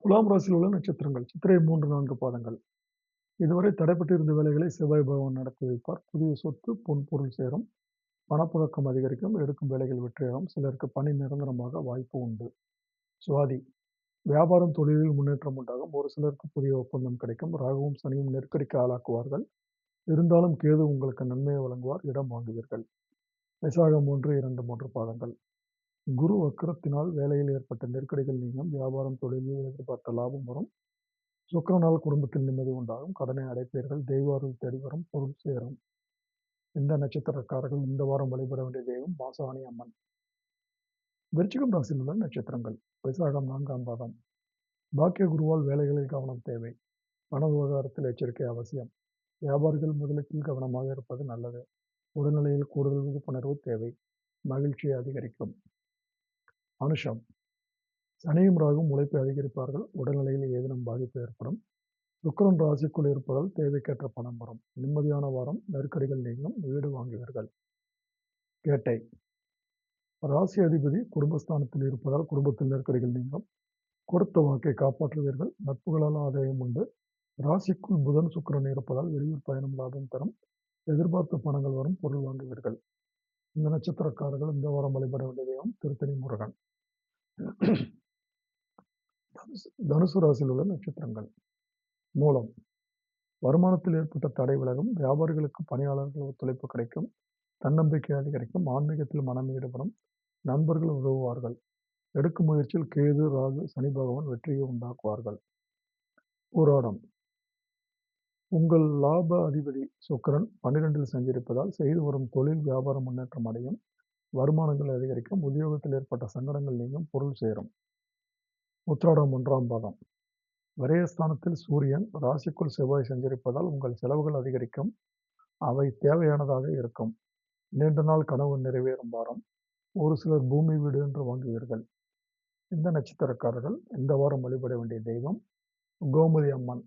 துலாம் ராசியில் உள்ள நட்சத்திரங்கள் சித்திரை 3, 4 பாதங்கள். இதுவரை தடைப்பட்டிருந்த வேலைகளை செவ்வாய் பகவான் நடத்தி வைப்பார். புதிய சொத்து, பொன் பொருள் சேரும். பணப்புழக்கம் அதிகரிக்கும். எடுக்கும் வேலைகள் வெற்றியாகும். சிலருக்கு பணி நிரந்தரமாக வாய்ப்பு உண்டு. சுவாதி வியாபாரம், தொழிலில் முன்னேற்றம் உண்டாகும். ஒரு சிலருக்கு புதிய ஒப்பந்தம் கிடைக்கும். ராகுவும் சனியும் நெருக்கடிக்கு ஆளாக்குவார்கள். இருந்தாலும் கேது உங்களுக்கு நன்மையை வழங்குவார். இடம் வாங்குவீர்கள். விசாகம் 1, 2, 3 பாதங்கள். குரு வக்ரத்தினால் வேலையில் ஏற்பட்ட நெருக்கடிகள் நீங்கும். வியாபாரம், தொழிலில் எதிர்பார்த்த லாபம் வரும். சுக்கிரனால் குடும்பத்தில் நிம்மதி உண்டாகும். கடனை அடைப்பீர்கள். தெய்வ அருள் தேடி வரும். பொருள் சேரும். இந்த நட்சத்திரக்காரர்கள் இந்த வாரம் வழிபட வேண்டிய தெய்வம் மாசாணி அம்மன். விருச்சிகம் ராசியில் உள்ள நட்சத்திரங்கள். விசாகம் 4ஆம் பாதம். பாக்கிய குருவால் வேலைகளில் கவனம் தேவை. பண விவகாரத்தில் எச்சரிக்கை அவசியம். வியாபாரிகள் முதலீட்டில் கவனமாக இருப்பது நல்லது. உடல்நிலையில் கூடுதல் விழிப்புணர்வு தேவை. மகிழ்ச்சியை அதிகரிக்கும். அனுஷம் சனியும் ராகும் உழைப்பை அதிகரிப்பார்கள். உடல்நிலையில் ஏதேனும் பாதிப்பு ஏற்படும். சுக்கிரன் ராசிக்குள் இருப்பதால் தேவைக்கேற்ற பணம் வரும். நிம்மதியான வாரம். நெருக்கடிகள் நீங்கும். வீடு வாங்குவீர்கள். கேட்டை ராசி அதிபதி குடும்பஸ்தானத்தில் இருப்பதால் குடும்பத்தில் நெருக்கடிகள் நீங்கும். கொடுத்த வாக்கை காப்பாற்றுவீர்கள். நட்புகளால் ஆதாயம் உண்டு. ராசிக்குள் புதன், சுக்கிரன் இருப்பதால் வெளியூர் பயணம் லாபம் தரும். எதிர்பார்த்த பணங்கள் வரும். பொருள் வாங்குவீர்கள். இந்த நட்சத்திரக்காரர்கள் இந்த வாரம் வழிபட வேண்டிய தெய்வம் திருத்தணி முருகன். தனுசு ராசியில் உள்ள நட்சத்திரங்கள். மூலம் வருமானத்தில் ஏற்பட்ட தடை விலகும். வியாபாரிகளுக்கு பணியாளர்கள் ஒத்துழைப்பு கிடைக்கும். தன்னம்பிக்கை அதிகரிக்கும். ஆன்மீகத்தில் மனம் ஈடுபடும். நண்பர்கள் உதவுவார்கள். எடுக்கும் முயற்சியில் கேது, ராகு, சனி பகவான் வெற்றியை உண்டாக்குவார்கள். போராடம் உங்கள் லாப அதிபதி சுக்கிரன் 12ல் சஞ்சரிப்பதால் செய்து வரும் தொழில் வியாபாரம் முன்னேற்றம் அடையும். வருமானங்கள் அதிகரிக்கும். உத்தியோகத்தில் ஏற்பட்ட சங்கடங்கள் நீங்கும். பொருள் சேரும். உத்திராடம் 1ஆம் பாதம். விரயஸ்தானத்தில் சூரியன், ராசிக்குள் செவ்வாய் சஞ்சரிப்பதால் உங்கள் செலவுகள் அதிகரிக்கும். அவை தேவையானதாக இருக்கும். நீண்ட நாள் கனவு நிறைவேறும் வாரம். ஒரு சிலர் பூமி, வீடு என்று வாங்குவீர்கள். இந்த நட்சத்திரக்காரர்கள் இந்த வாரம் வழிபட வேண்டிய தெய்வம் கோமதி அம்மன்.